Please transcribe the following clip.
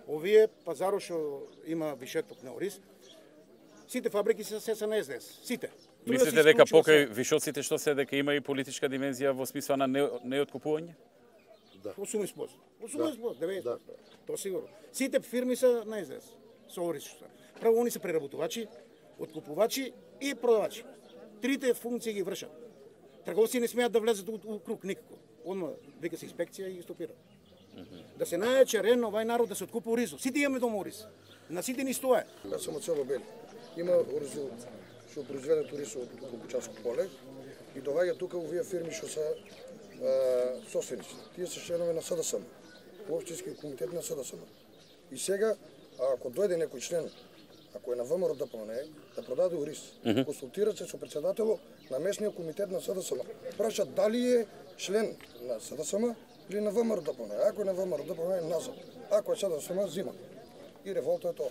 Овие пазаро што има вишеток на ориз, сите фабрики се на СДС, сите. Мислите дека покај вишоците што се дека има и политичка димензија во смисла на неоткупување? Да. 80%. 80%, 90%. Тоа сигурно. Сите фирми се на СДС, со ориз. Право, они се преработувачи, откупувачи и продавачи. Трите функции ги вршат. Трговци не смеат да влезат у круг никако. Одма вика се инспекција и ги стопира. Да се најаче рен овај народ да се откупува оризо. Сите имаме дома ориз. На сите ни стоја. Јас сум од село Бели. Има оризо што произведен ориз од Кукучарско поле и доаѓа тука овие фирми што се собственици. Тие се членови на СДСМ, општински комитет на СДСМ. И сега ако дојде некој член, ако е на ВМРО ДПМН, да продаде ориз, консултира се со председателот на местниот комитет на СДСМ. Праша дали е член на СДСМ или на ВМРО ДПМН. Ако е на ВМРО ДПМН, назад. Ако е СДСМ, зима. И револта е тоа.